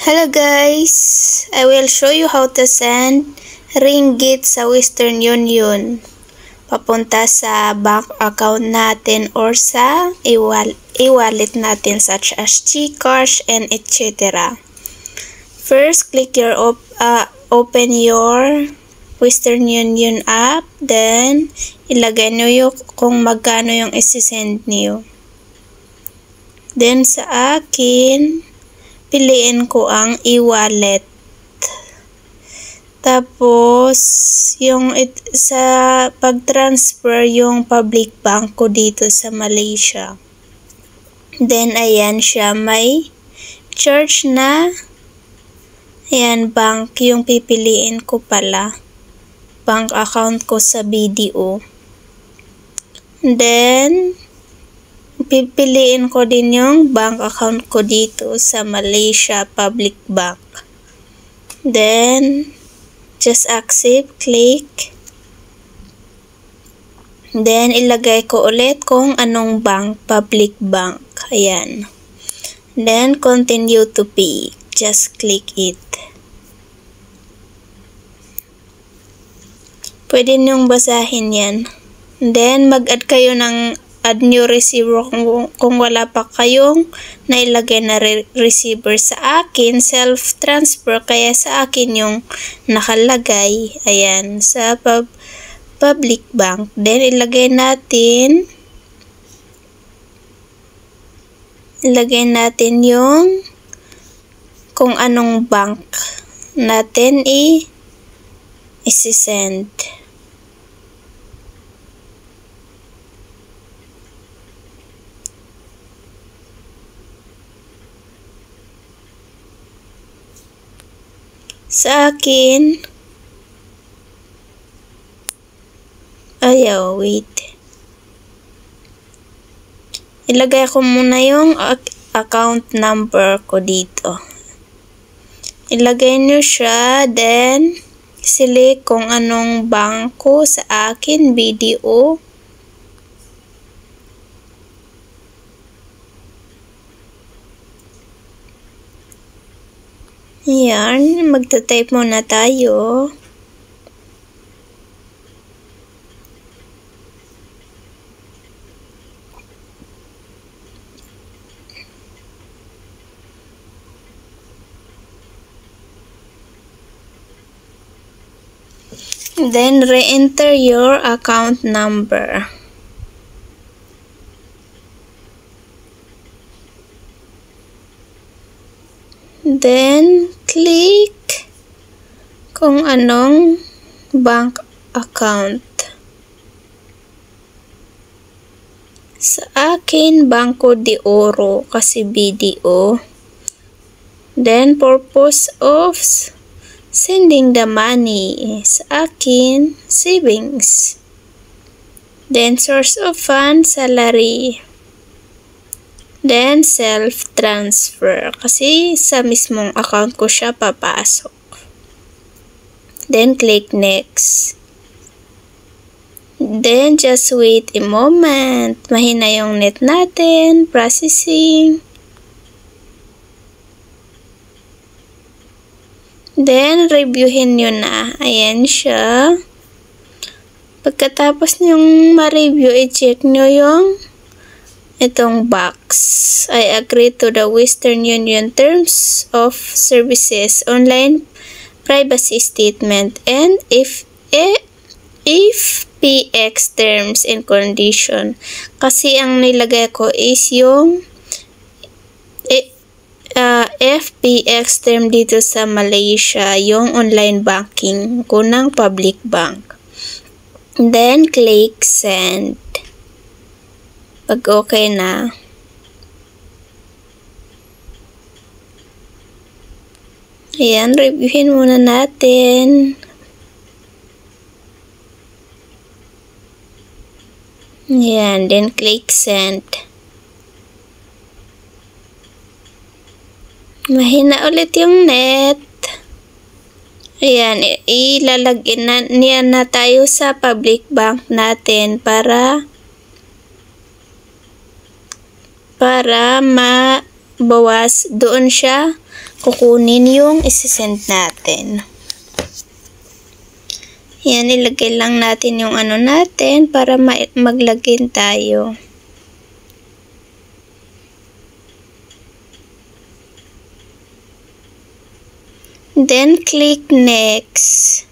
Hello guys! I will show you how to send ringgit sa Western Union papunta sa bank account natin or sa e-wallet natin such as GCash and etc. First, click your open your Western Union app, then ilagay nyo yung kung magkano yung isi-send niyo. Then sa akin, piliin ko ang e-wallet. Tapos, yung sa pag-transfer yung public bank ko dito sa Malaysia. Then, ayan siya. May charge na. Ayan, bank yung pipiliin ko pala. Bank account ko sa BDO. Then, pipiliin ko din yung bank account ko dito sa Malaysia Public Bank. Then, just accept, click. Then, ilagay ko ulit kung anong bank, public bank. Ayan. Then, continue to pay. Just click it. Pwede niyong basahin yan. Then, mag-add kayo ng add new receiver kung wala pa kayong nailagay na receiver. Sa akin, self-transfer, kaya sa akin yung nakalagay. Ayan, sa public bank. Then, ilagay natin yung kung anong bank natin isi-send. Sa akin, ayaw, wait. Ilagay ko muna yung account number ko dito. Ilagay nyo siya, then select kung anong bangko. Sa akin, BDO. Yan, magta-type muna tayo. Then, re-enter your account number. Then, click kung anong bank account. Sa akin, Banco de Oro kasi BDO. Then, purpose of sending the money. Sa akin, savings. Then, source of funds, salary. Then, self-transfer. Kasi sa mismong account ko siya papasok. Then, click next. Then, just wait a moment. Mahina yung net natin. Processing. Then, reviewin nyo na. Ayan siya. Pagkatapos nyong ma-review, i-check nyo yung itong box. I agree to the Western Union Terms of Services Online Privacy Statement and if PX Terms and Condition. Kasi ang nilagay ko is yung FPX term dito sa Malaysia, yung online banking ko ng public bank. Then, click send. Pag okay na, ayan, reviewin muna natin. Ayan, then click send. Mahina ulit yung net. Ayan, ilalagin na tayo sa public bank natin para bawas, doon siya kukunin yung isisend natin. Yan, ilagay lang natin yung ano natin para mag-login tayo. Then, click next.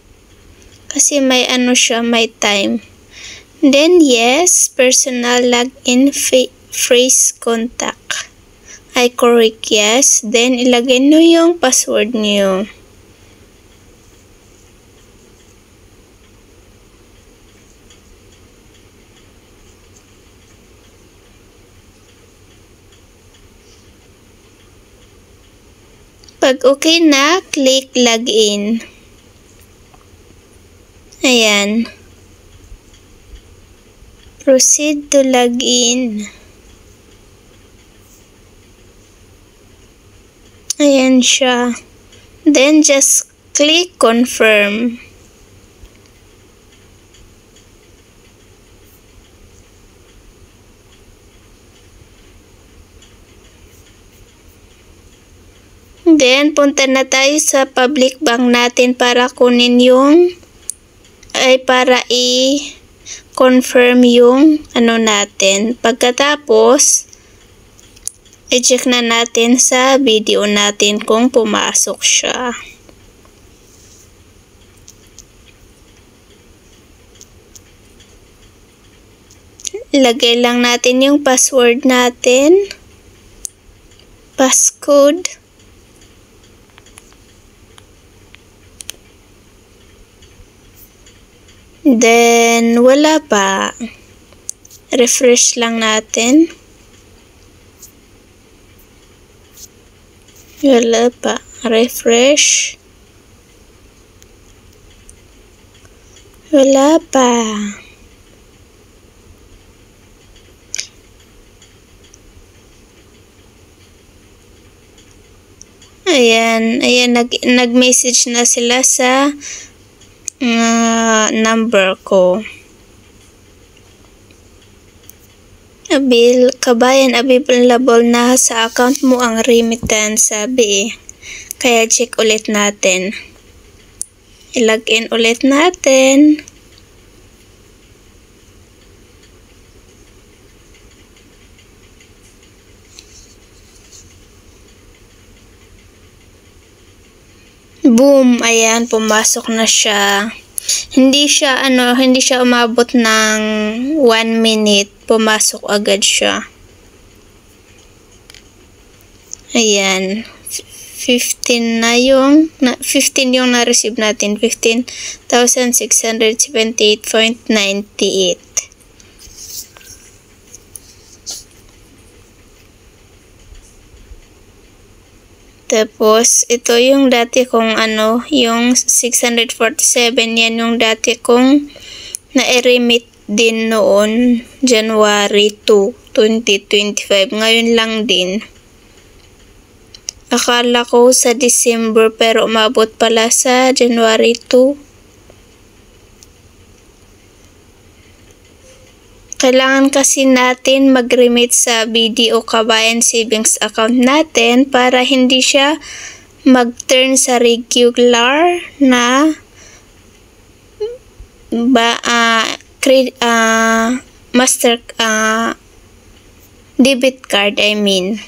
Kasi may ano siya, may time. Then, yes, personal login phrase contact. I correct yes. Then, ilagay nyo yung password nyo. Pag okay na, click login. Ayan. Proceed to login. Ayan siya. Then, just click confirm. Then, punta na tayo sa public bank natin para kunin yung, para i-confirm yung ano natin. Pagkatapos, i-check na natin sa video natin kung pumasok siya. Ilagay lang natin yung password natin. Passcode. Then, wala pa. Refresh lang natin. Wala pa. Refresh. Wala pa. Ayan. Ayan, nag-message na sila sa number ko. Kabayan, available na sa account mo ang remittance, sabi eh. Kaya check ulit natin. I-login ulit natin. Boom! Ayan, pumasok na siya. Hindi siya umabot ng 1 minute. Pumasok agad siya. Ayan. 15 yung na-receive natin. 15,678.98. Tapos, ito yung dati kong yung 647, yan yung dati kong na-remit din noon, January 2, 2025. Ngayon lang din. Akala ko sa December, pero umabot pala sa January 2. Kailangan kasi natin mag-remit sa BDO Kabayan Savings account natin para hindi siya mag-turn sa regular na debit card, I mean.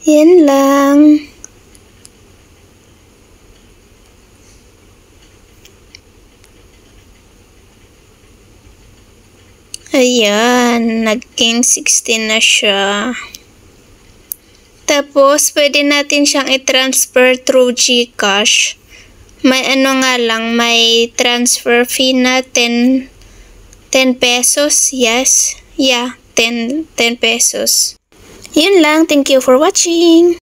Yan lang. Ayan, naging 16 na siya. Tapos, pwede natin siyang i-transfer through GCash. May may transfer fee na 10 pesos. Yes. Yeah, 10 pesos. Yun lang. Thank you for watching.